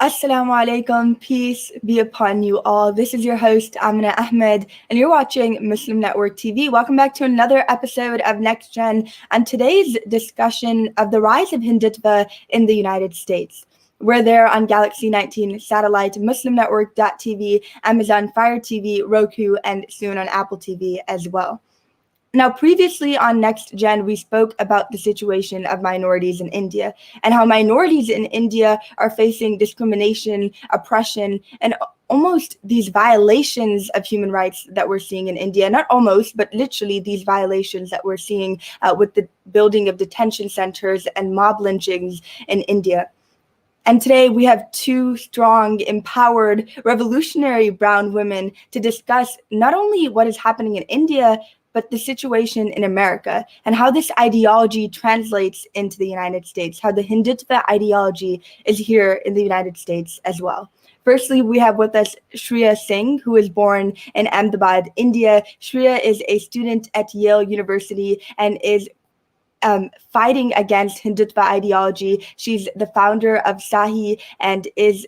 Assalamu alaikum, peace be upon you all. This is your host, Amina Ahmed, and you're watching Muslim Network TV. Welcome back to another episode of NextGen and today's discussion of the rise of Hindutva in the United States. We're there on Galaxy 19 satellite, MuslimNetwork.tv, Amazon Fire TV, Roku, and soon on Apple TV as well. Now, previously on NextGen, we spoke about the situation of minorities in India and how minorities in India are facing discrimination, oppression, and almost these violations of human rights that we're seeing in India. Not almost, but literally these violations that we're seeing with the building of detention centers and mob lynchings in India. And today we have two strong, empowered, revolutionary brown women to discuss not only what is happening in India, but the situation in America and how this ideology translates into the United States, how the Hindutva ideology is here in the United States as well. Firstly, we have with us Shreya Singh, who was born in Ahmedabad, India. Shreya is a student at Yale University and is fighting against Hindutva ideology. She's the founder of Sahi and is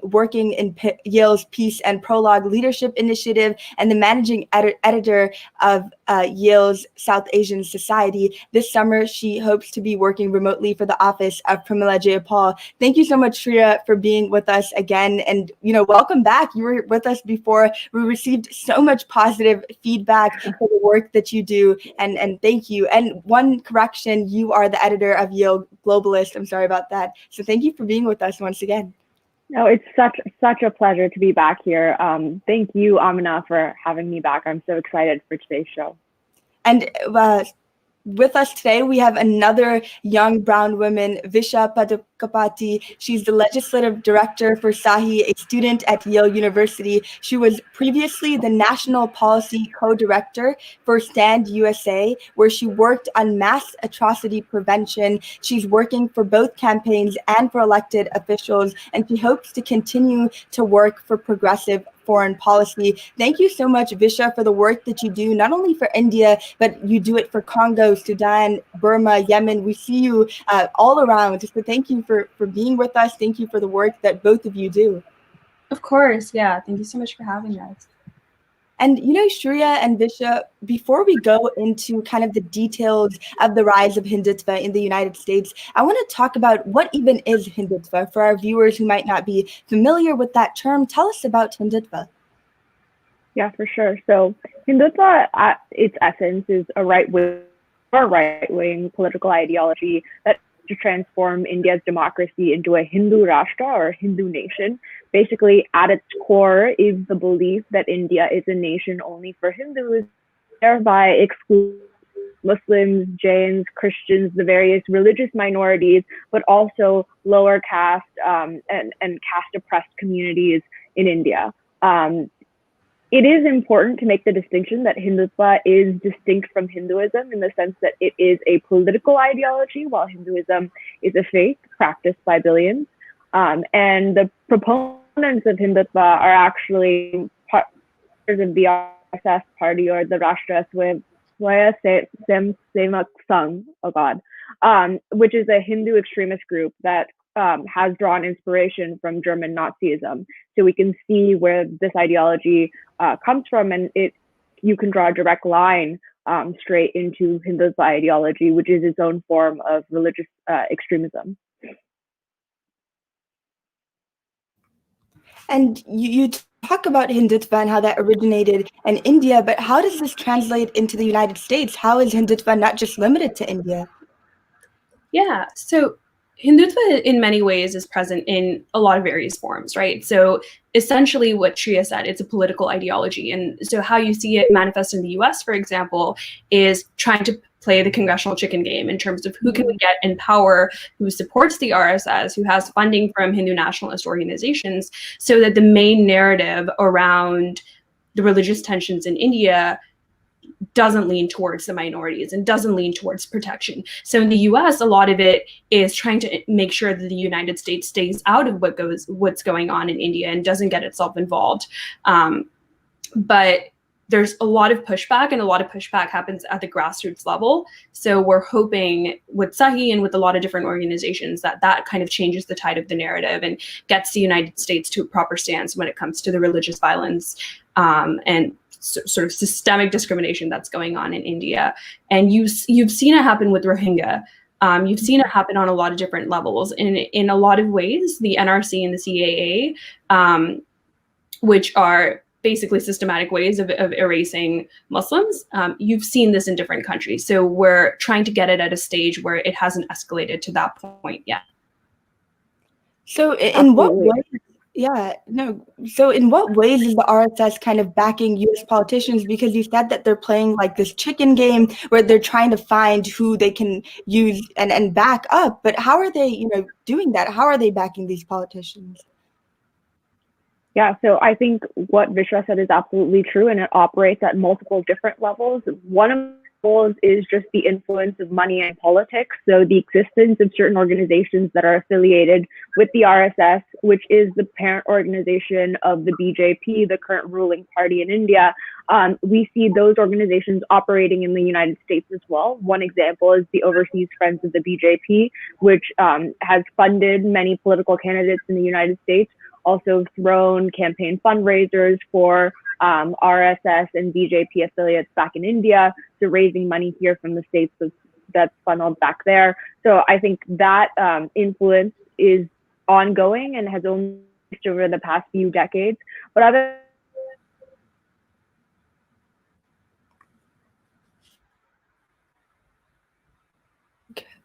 working in Yale's Peace and Prologue Leadership Initiative and the managing editor of Yale's South Asian Society. This summer, she hopes to be working remotely for the office of Pramila Jayapal. Thank you so much, Shreya, for being with us again. And, welcome back. You were with us before. We received so much positive feedback for the work that you do. And thank you. And one correction, you are the editor of Yale Globalist. I'm sorry about that. So thank you for being with us once again. No, it's such a pleasure to be back here. Thank you, Amina, for having me back. I'm so excited for today's show. And with us today, we have another young brown woman, Visha Padukapati. She's the legislative director for Sahi, a student at Yale University. She was previously the national policy co-director for Stand USA, where she worked on mass atrocity prevention. She's working for both campaigns and for elected officials, and she hopes to continue to work for progressive foreign policy. Thank you so much, Visha, for the work that you do, not only for India, but you do it for Congo, Sudan, Burma, Yemen. We see you all around. So thank you for being with us. Thank you for the work that both of you do. Of course. Yeah. Thank you so much for having us. And, Shreya and Visha, before we go into kind of the details of the rise of Hindutva in the United States, I want to talk about what even is Hindutva. For our viewers who might not be familiar with that term, tell us about Hindutva. Yeah, for sure. So Hindutva, at its essence, is a right-wing political ideology that to transform India's democracy into a Hindu Rashtra or Hindu nation. Basically, at its core is the belief that India is a nation only for Hindus, thereby excluding Muslims, Jains, Christians, the various religious minorities, but also lower caste and caste oppressed communities in India. It is important to make the distinction that Hindutva is distinct from Hinduism in the sense that it is a political ideology, while Hinduism is a faith practiced by billions. And the proponents of Hindutva are actually part of the RSS party, or the Rashtra Swayamsemak Sangh, which is a Hindu extremist group that has drawn inspiration from German Nazism. So we can see where this ideology comes from, and you can draw a direct line straight into Hindutva ideology, which is its own form of religious extremism. And you talk about Hindutva and how that originated in India, but how does this translate into the United States? How is Hindutva not just limited to India? Yeah, so Hindutva in many ways is present in a lot of various forms, right? So essentially what Shreya said, it's a political ideology. And so how you see it manifest in the US, for example, is trying to play the congressional chicken game in terms of who can we get in power, who supports the RSS, who has funding from Hindu nationalist organizations, so that the main narrative around the religious tensions in India doesn't lean towards the minorities and doesn't lean towards protection. So in the US, a lot of it is trying to make sure that the United States stays out of what's going on in India and doesn't get itself involved. But there's a lot of pushback, and a lot of pushback happens at the grassroots level. So we're hoping with Sahi and with a lot of different organizations that kind of changes the tide of the narrative and gets the United States to a proper stance when it comes to the religious violence and sort of systemic discrimination that's going on in India. And you've seen it happen with Rohingya. You've seen it happen on a lot of different levels. In a lot of ways, the NRC and the CAA, which are basically systematic ways of erasing Muslims, you've seen this in different countries. So we're trying to get it at a stage where it hasn't escalated to that point yet. So in what ways? So in what ways is the RSS kind of backing U.S. politicians? Because you said that they're playing like this chicken game where they're trying to find who they can use and back up. But how are they, doing that? How are they backing these politicians? Yeah, so I think what Vishwa said is absolutely true, and it operates at multiple different levels. One of the goals is just the influence of money in politics. So the existence of certain organizations that are affiliated with the RSS, which is the parent organization of the BJP, the current ruling party in India. We see those organizations operating in the United States as well. One example is the Overseas Friends of the BJP, which has funded many political candidates in the United States, also thrown campaign fundraisers for RSS and BJP affiliates back in India, so raising money here from the States that's funneled back there. So I think that influence is ongoing and has only increased over the past few decades. But other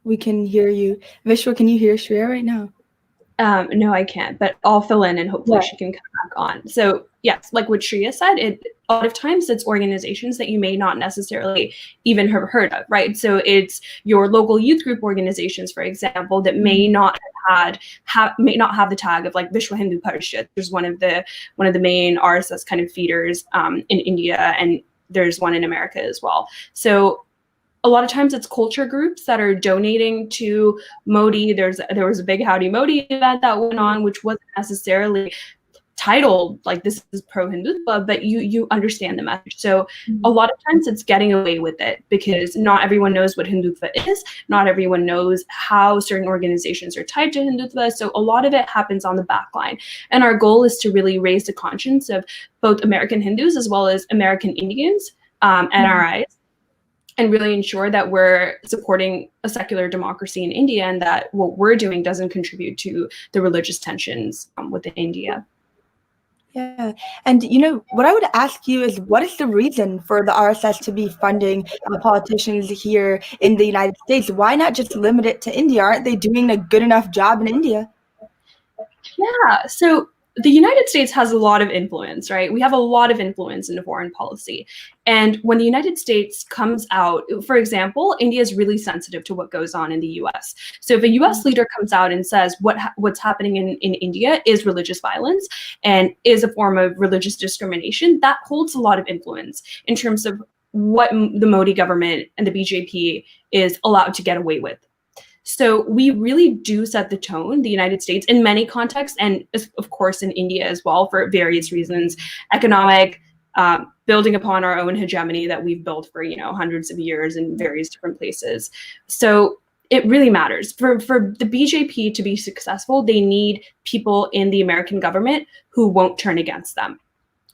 We can hear you. Vishwa, can you hear Shreya right now? No, I can't, but I'll fill in and hopefully she can come back on. So yes, like what Shreya said, a lot of times it's organizations that you may not necessarily even have heard of, right? So it's your local youth group organizations, for example, that may not have the tag of like Vishwa Hindu Parishad. There's one of the main RSS kind of feeders in India, and there's one in America as well. So a lot of times it's culture groups that are donating to Modi. There was a big Howdy Modi event that went on, which wasn't necessarily titled like this is pro-Hindutva, but you understand the message. So a lot of times it's getting away with it because not everyone knows what Hindutva is. Not everyone knows how certain organizations are tied to Hindutva. So a lot of it happens on the back line. And our goal is to really raise the conscience of both American Hindus as well as American Indians, NRIs, and really ensure that we're supporting a secular democracy in India and that what we're doing doesn't contribute to the religious tensions within India. Yeah. And, what I would ask you is what is the reason for the RSS to be funding politicians here in the United States? Why not just limit it to India? Aren't they doing a good enough job in India? Yeah. So the United States has a lot of influence, right? We have a lot of influence in foreign policy. And when the United States comes out, for example, India is really sensitive to what goes on in the US. So if a US leader comes out and says what's happening in India is religious violence and is a form of religious discrimination, that holds a lot of influence in terms of what the Modi government and the BJP is allowed to get away with. So we really do set the tone, the United States, in many contexts, and of course in India as well, for various reasons, economic, building upon our own hegemony that we've built for hundreds of years in various different places. So it really matters. For the BJP to be successful, they need people in the American government who won't turn against them.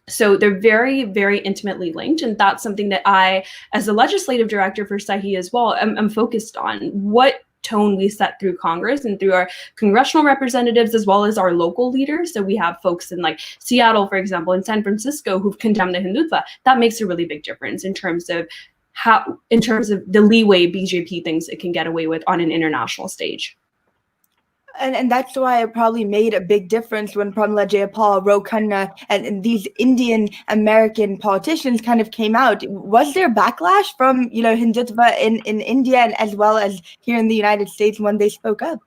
So they're very, very intimately linked. And that's something that I, as the legislative director for Sahi as well, I'm focused on. What tone we set through Congress and through our congressional representatives as well as our local leaders. So we have folks in like Seattle, for example, in San Francisco who've condemned the Hindutva. That makes a really big difference in terms of the leeway BJP thinks it can get away with on an international stage. And that's why it probably made a big difference when Pramila Jayapal, Ro Khanna, and these Indian American politicians kind of came out. Was there backlash from Hindutva in India and as well as here in the United States when they spoke up?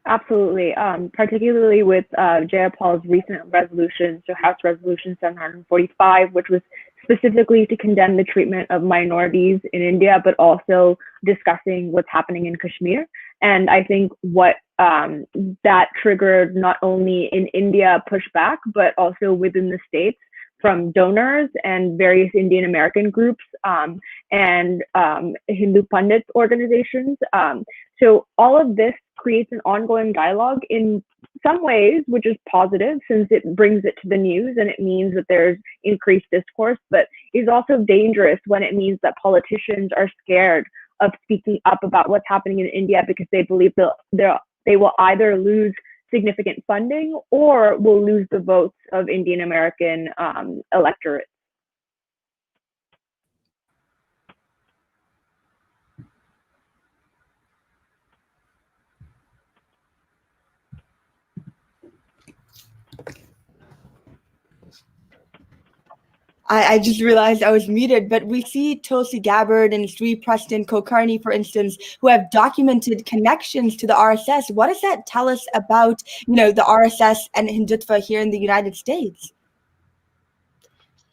Absolutely, particularly with Jayapal's recent resolution, so House Resolution 745, which was specifically to condemn the treatment of minorities in India, but also discussing what's happening in Kashmir. And I think what that triggered not only in India pushback, but also within the States, from donors and various Indian American groups and Hindu Pundits organizations. So all of this creates an ongoing dialogue in some ways, which is positive since it brings it to the news and it means that there's increased discourse, but is also dangerous when it means that politicians are scared of speaking up about what's happening in India because they believe they will either lose significant funding or will lose the votes of Indian American electorate. I just realized I was muted, but we see Tulsi Gabbard and Sri Preston Kulkarni, for instance, who have documented connections to the RSS. What does that tell us about, the RSS and Hindutva here in the United States?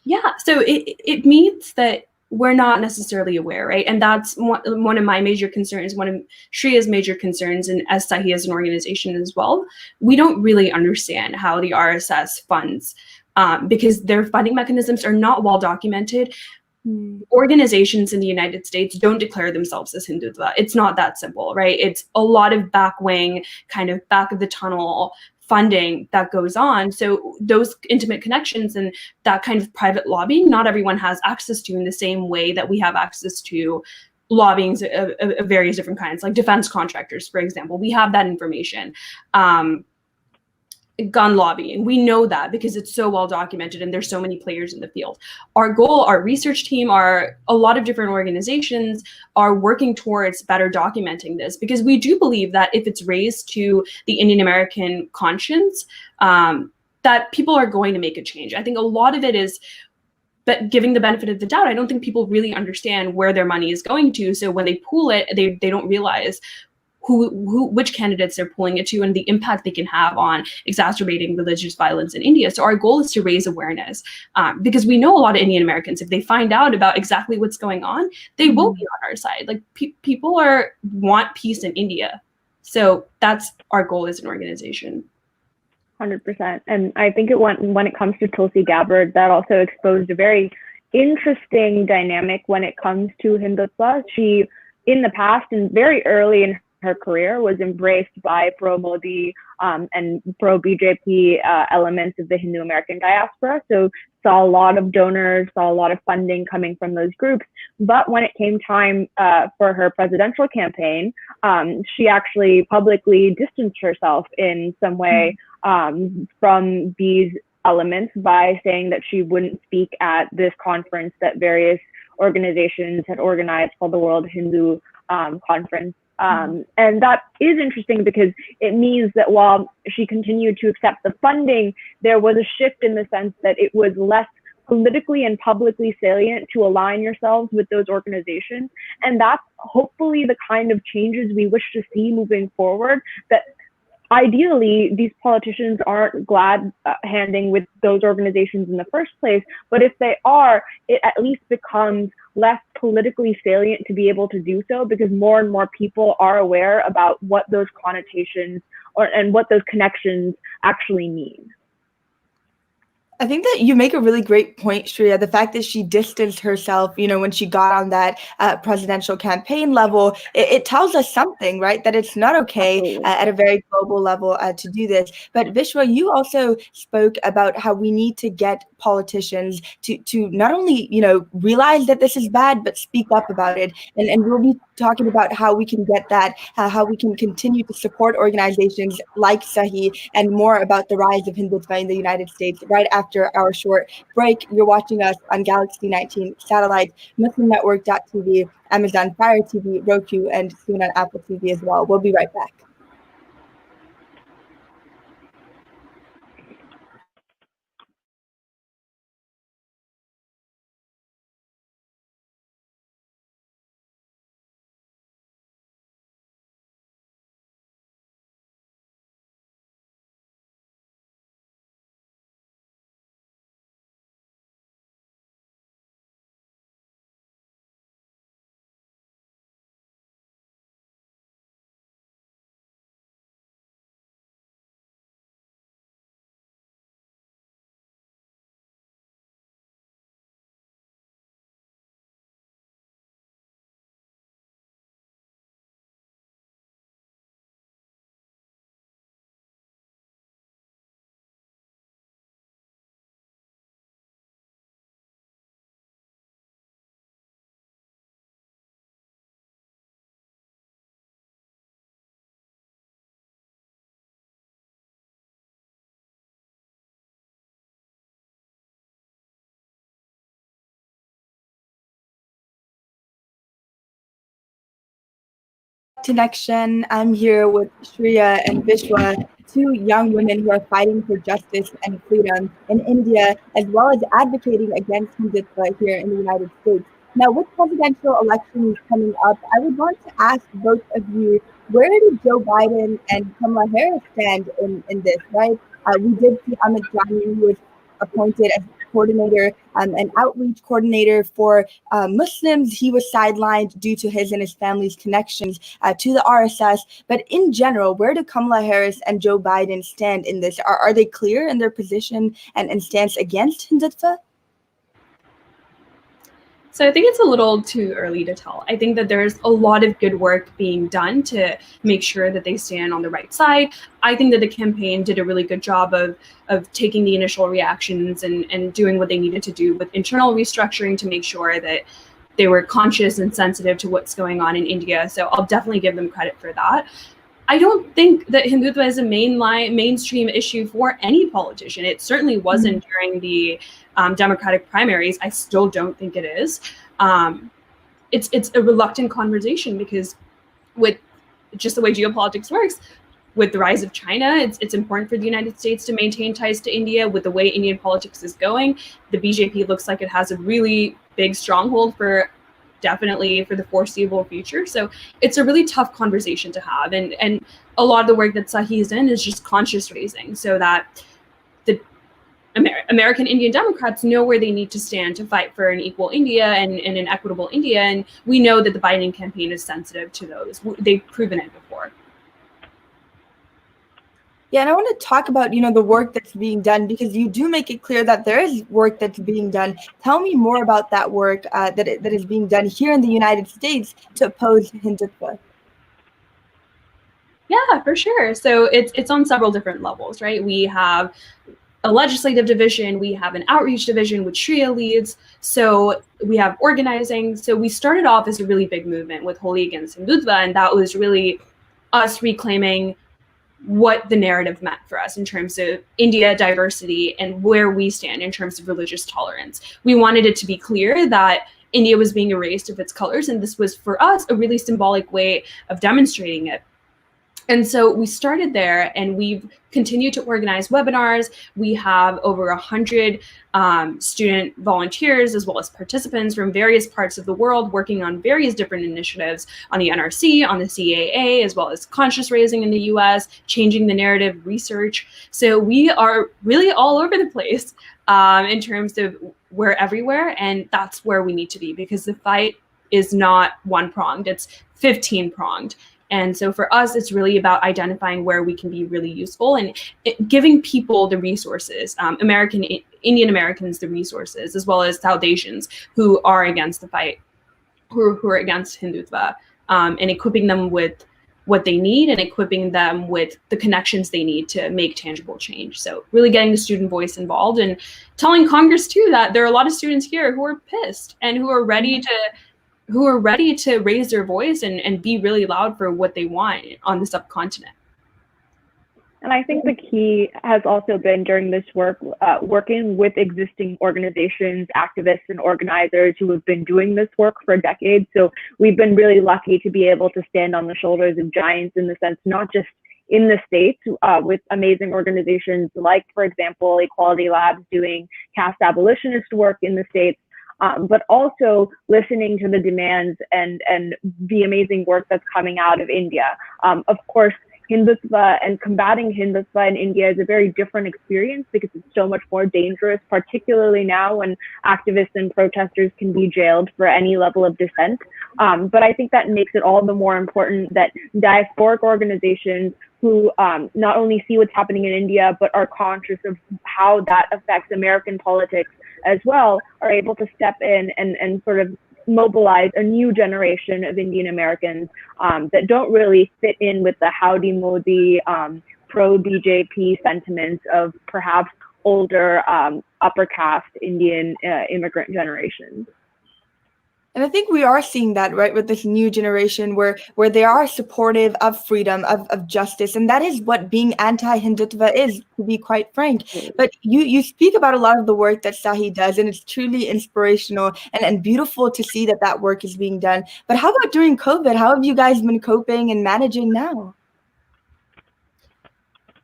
Yeah, so it means that we're not necessarily aware, right? And that's one of my major concerns, one of Shreya's major concerns, and as Sahi as an organization as well. We don't really understand how the RSS funds, because their funding mechanisms are not well documented. Organizations in the United States don't declare themselves as Hindutva. It's not that simple, right? It's a lot of back wing, kind of back of the tunnel funding that goes on. So those intimate connections and that kind of private lobbying, not everyone has access to in the same way that we have access to lobbying of various different kinds, like defense contractors, for example. We have that information. Gun lobbying, we know that because it's so well documented and there's so many players in the field. Our goal, our research team, a lot of different organizations are working towards better documenting this, because we do believe that if it's raised to the Indian American conscience, that people are going to make a change. I think a lot of it is, but giving the benefit of the doubt, I don't think people really understand where their money is going to. So when they pool it, they don't realize which candidates they're pulling it to and the impact they can have on exacerbating religious violence in India. So our goal is to raise awareness, because we know a lot of Indian Americans, if they find out about exactly what's going on, they will be on our side. Like people want peace in India. So that's our goal as an organization. 100%. And I think when it comes to Tulsi Gabbard, that also exposed a very interesting dynamic when it comes to Hindutva. She, in the past and very early in her career, was embraced by pro-Modi and pro-BJP elements of the Hindu American diaspora. So saw a lot of donors, saw a lot of funding coming from those groups. But when it came time for her presidential campaign, she actually publicly distanced herself in some way from these elements by saying that she wouldn't speak at this conference that various organizations had organized called the World Hindu Conference. And that is interesting because it means that while she continued to accept the funding, there was a shift in the sense that it was less politically and publicly salient to align yourselves with those organizations. And that's hopefully the kind of changes we wish to see moving forward, that ideally, these politicians aren't glad handing with those organizations in the first place, but if they are, it at least becomes less politically salient to be able to do so, because more and more people are aware about what those connotations and what those connections actually mean. I think that you make a really great point, Shreya. The fact that she distanced herself, when she got on that presidential campaign level, it tells us something, right? That it's not okay at a very global level to do this. But Vishwa, you also spoke about how we need to get politicians to not only, realize that this is bad, but speak up about it. And we'll be talking about how we can get that, how we can continue to support organizations like Sahi, and more about the rise of Hindutva in the United States right after our short break. You're watching us on Galaxy 19 satellite, MuslimNetwork.tv, Amazon Fire TV, Roku, and soon on Apple TV as well. We'll be right back. to NextGen. I'm here with Shreya and Vishwa, two young women who are fighting for justice and freedom in India, as well as advocating against Hindutva here in the United States. Now, with presidential elections coming up, I would want to ask both of you, where do Joe Biden and Kamala Harris stand in this, right? We did see Amit Jani, who was appointed as coordinator, an outreach coordinator for Muslims. He was sidelined due to his and his family's connections to the RSS. But in general, where do Kamala Harris and Joe Biden stand in this? Are they clear in their position and stance against Hindutva? So I think it's a little too early to tell. I think that there's a lot of good work being done to make sure that they stand on the right side. I think that the campaign did a really good job of taking the initial reactions and doing what they needed to do with internal restructuring to make sure that they were conscious and sensitive to what's going on in India. So I'll definitely give them credit for that. I don't think that Hindutva is a mainstream issue for any politician. It certainly wasn't during the Democratic primaries. I still don't think it is. It's a reluctant conversation because with just the way geopolitics works, with the rise of China, it's important for the United States to maintain ties to India. With the way Indian politics is going, the BJP looks like it has a really big stronghold for definitely for the foreseeable future. So it's a really tough conversation to have. And a lot of the work that Sahi's in is just conscious raising so that the American Indian Democrats know where they need to stand to fight for an equal India and an equitable India. And we know that the Biden campaign is sensitive to those. They've proven it before. Yeah, and I want to talk about, the work that's being done, because you do make it clear that there is work that's being done. Tell me more about that work that is being done here in the United States to oppose Hindutva. Yeah, for sure. So it's on several different levels, right? We have a legislative division, we have an outreach division, which Shreya leads. So we have organizing. So we started off as a really big movement with Holi Against Hindutva, and that was really us reclaiming what the narrative meant for us in terms of India diversity and where we stand in terms of religious tolerance. We wanted it to be clear that India was being erased of its colors, and this was for us a really symbolic way of demonstrating it. And so we started there, and we've continued to organize webinars. We have over 100 student volunteers as well as participants from various parts of the world working on various different initiatives on the NRC, on the CAA, as well as conscious raising in the US, changing the narrative, research. So we are really all over the place in terms of we're everywhere, and that's where we need to be, because the fight is not one-pronged, it's 15-pronged. And so for us, it's really about identifying where we can be really useful and giving people the resources, Indian Americans the resources, as well as South Asians who are against the fight, who are against Hindutva, and equipping them with what they need and equipping them with the connections they need to make tangible change. So really getting the student voice involved and telling Congress too that there are a lot of students here who are pissed and who are ready to raise their voice and be really loud for what they want on the subcontinent. And I think the key has also been during this work, working with existing organizations, activists, and organizers who have been doing this work for decades. So we've been really lucky to be able to stand on the shoulders of giants in the sense, not just in the States with amazing organizations like, for example, Equality Labs doing caste abolitionist work in the States, but also listening to the demands and the amazing work that's coming out of India. Of course, Hindutva and combating Hindutva in India is a very different experience because it's so much more dangerous, particularly now when activists and protesters can be jailed for any level of dissent. But I think that makes it all the more important that diasporic organizations who not only see what's happening in India, but are conscious of how that affects American politics as well, are able to step in and sort of mobilize a new generation of Indian Americans that don't really fit in with the Howdy Modi pro-BJP sentiments of perhaps older upper caste Indian immigrant generations. And I think we are seeing that, right, with this new generation where they are supportive of freedom, of justice. And that is what being anti-Hindutva is, to be quite frank. But you speak about a lot of the work that Sahi does, and it's truly inspirational and beautiful to see that that work is being done. But how about during COVID? How have you guys been coping and managing now?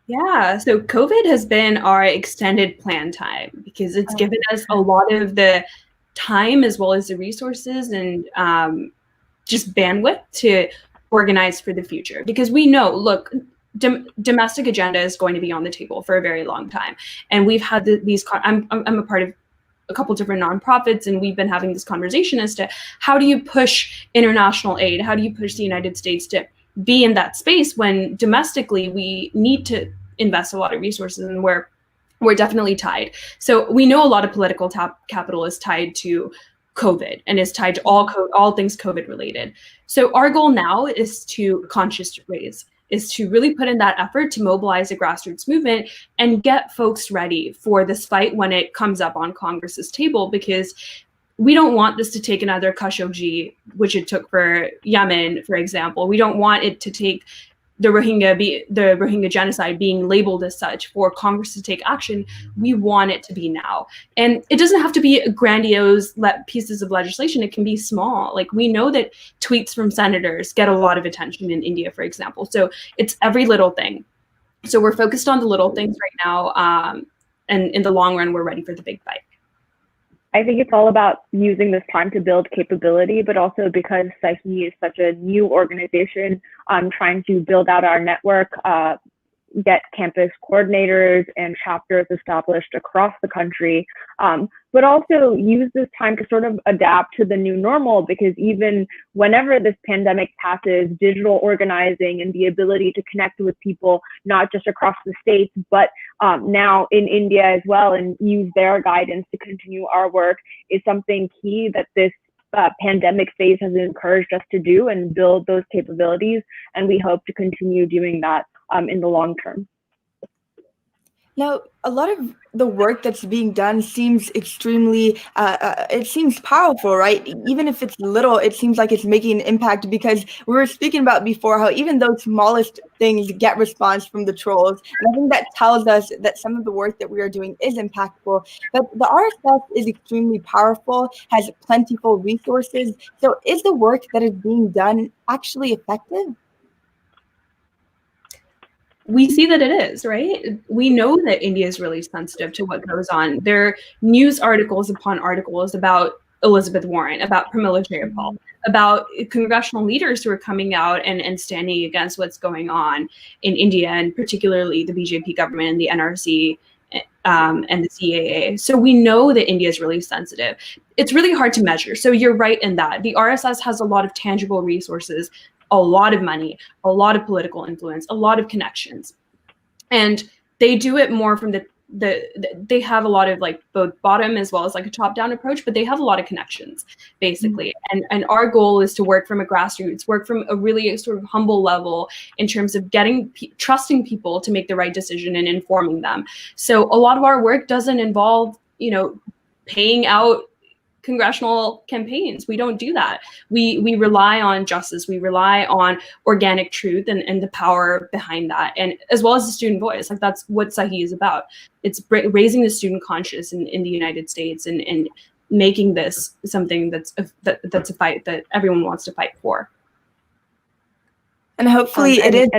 Yeah, so COVID has been our extended plan time because it's given us a lot of the time as well as the resources and just bandwidth to organize for the future. Because we know, look, domestic agenda is going to be on the table for a very long time, and we've had I'm a part of a couple different nonprofits, and we've been having this conversation as to how do you push international aid, how do you push the United States to be in that space when domestically we need to invest a lot of resources, and we're definitely tied. So we know a lot of political capital is tied to COVID and is tied to all things COVID related. So our goal now is to is to really put in that effort to mobilize a grassroots movement and get folks ready for this fight when it comes up on Congress's table, because we don't want this to take another Khashoggi, which it took for Yemen, for example. We don't want it to take the Rohingya genocide being labeled as such for Congress to take action. We want it to be now. And it doesn't have to be grandiose pieces of legislation. It can be small. Like, we know that tweets from senators get a lot of attention in India, for example. So it's every little thing. So we're focused on the little things right now. And in the long run, we're ready for the big fight. I think it's all about using this time to build capability, but also because Sahi is such a new organization, trying to build out our network, get campus coordinators and chapters established across the country, but also use this time to sort of adapt to the new normal, because even whenever this pandemic passes, digital organizing and the ability to connect with people, not just across the states, but now in India as well, and use their guidance to continue our work, is something key that this pandemic phase has encouraged us to do and build those capabilities. And we hope to continue doing that in the long term. Now, a lot of the work that's being done seems extremely, it seems powerful, right? Even if it's little, it seems like it's making an impact, because we were speaking about before how even those smallest things get response from the trolls. And I think that tells us that some of the work that we are doing is impactful. But the RSS is extremely powerful, has plentiful resources. So is the work that is being done actually effective? We see that it is, right? We know that India is really sensitive to what goes on. There are news articles upon articles about Elizabeth Warren, about Pramila Jayapal, about congressional leaders who are coming out and standing against what's going on in India, and particularly the BJP government and the NRC and the CAA. So we know that India is really sensitive. It's really hard to measure. So you're right in that. The RSS has a lot of tangible resources, a lot of money, a lot of political influence, a lot of connections. And they do it more from they have a lot of like both bottom as well as like a top-down approach, but they have a lot of connections, basically. And our goal is to work from a grassroots, work from a really sort of humble level in terms of trusting people to make the right decision and informing them. So a lot of our work doesn't involve, paying out congressional campaigns. We don't do that. We rely on justice. We rely on organic truth and the power behind that, and as well as the student voice. Like, that's what Sahi is about. It's raising the student conscious in the United States and making this something that's a fight that everyone wants to fight for. And hopefully it is.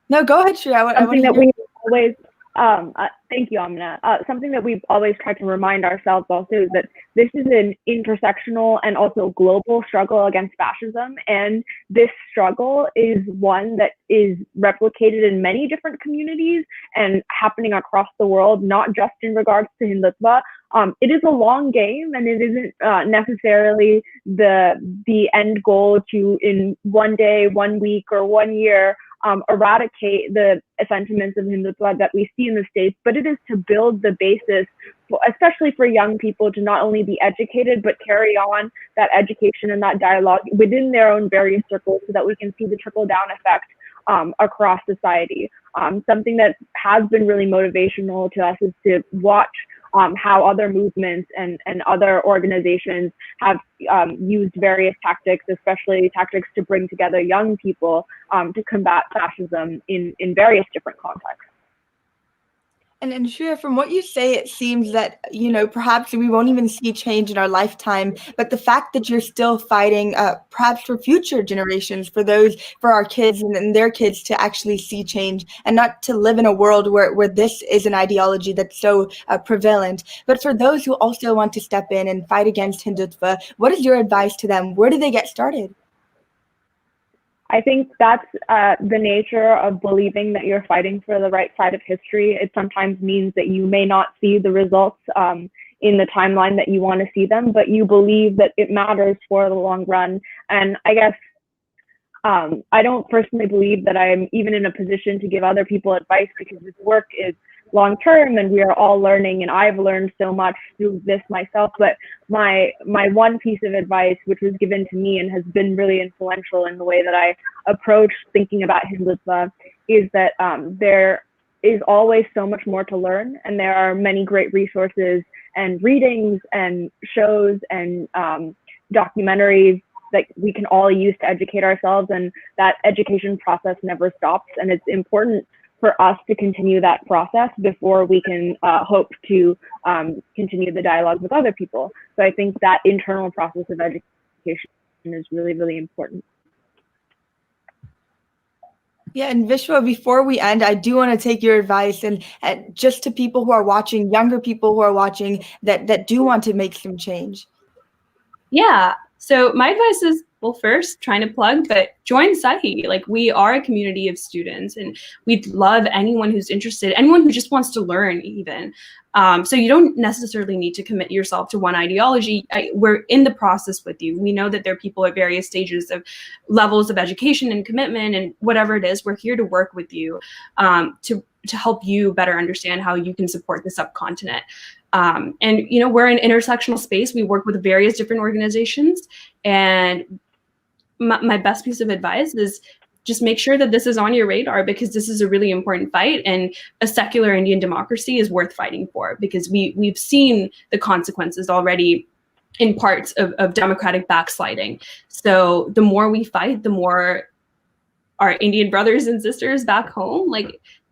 No, go ahead, Shreya. Something that we always. Thank you, Amina. Something that we've always tried to remind ourselves also is that this is an intersectional and also global struggle against fascism. And this struggle is one that is replicated in many different communities and happening across the world, not just in regards to Hindutva. It is a long game, and it isn't necessarily the end goal to, in one day, 1 week, or 1 year, eradicate the sentiments of Hindutva that we see in the States, but it is to build the basis, especially for young people, to not only be educated, but carry on that education and that dialogue within their own various circles, so that we can see the trickle-down effect across society. Something that has been really motivational to us is to watch how other movements and other organizations have used various tactics, especially tactics to bring together young people to combat fascism in various different contexts. And Shreya, from what you say, it seems that, perhaps we won't even see change in our lifetime, but the fact that you're still fighting, perhaps for future generations, for our kids and their kids to actually see change and not to live in a world where this is an ideology that's so prevalent. But for those who also want to step in and fight against Hindutva, what is your advice to them? Where do they get started? I think that's the nature of believing that you're fighting for the right side of history. It sometimes means that you may not see the results in the timeline that you want to see them, but you believe that it matters for the long run. And I guess I don't personally believe that I'm even in a position to give other people advice, because this work is long term and we are all learning, and I've learned so much through this myself. But my one piece of advice, which was given to me and has been really influential in the way that I approach thinking about Hindutva, is that there is always so much more to learn, and there are many great resources and readings and shows and documentaries that we can all use to educate ourselves, and that education process never stops. And it's important for us to continue that process before we can hope to continue the dialogue with other people. So I think that internal process of education is really, really important. Yeah, and Vishwa, before we end, I do want to take your advice and just to people who are watching, younger people who are watching that do want to make some change. Yeah. So my advice is, well, first, trying to plug, but join SAHI. Like, we are a community of students, and we'd love anyone who's interested, anyone who just wants to learn even. So you don't necessarily need to commit yourself to one ideology. We're in the process with you. We know that there are people at various stages of levels of education and commitment, and whatever it is, we're here to work with you to help you better understand how you can support the subcontinent. And, we're an intersectional space. We work with various different organizations, and my best piece of advice is just make sure that this is on your radar, because this is a really important fight, and a secular Indian democracy is worth fighting for, because we've seen the consequences already in parts of democratic backsliding. So the more we fight, the more our Indian brothers and sisters back home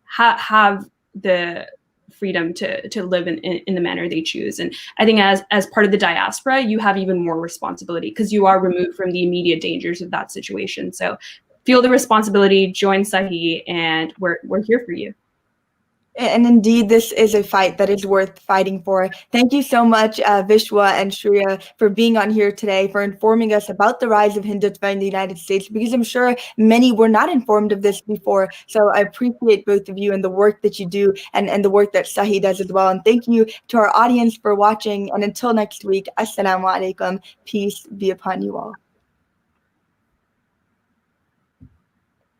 have the freedom to live in the manner they choose. And I think as part of the diaspora, you have even more responsibility, because you are removed from the immediate dangers of that situation. So feel the responsibility, join SAHI, and we're here for you. And indeed, this is a fight that is worth fighting for. Thank you so much, Vishwa and Shreya, for being on here today, for informing us about the rise of Hindutva in the United States, because I'm sure many were not informed of this before. So I appreciate both of you and the work that you do, and the work that SAHI does as well. And thank you to our audience for watching. And until next week, Assalamu alaikum. Peace be upon you all.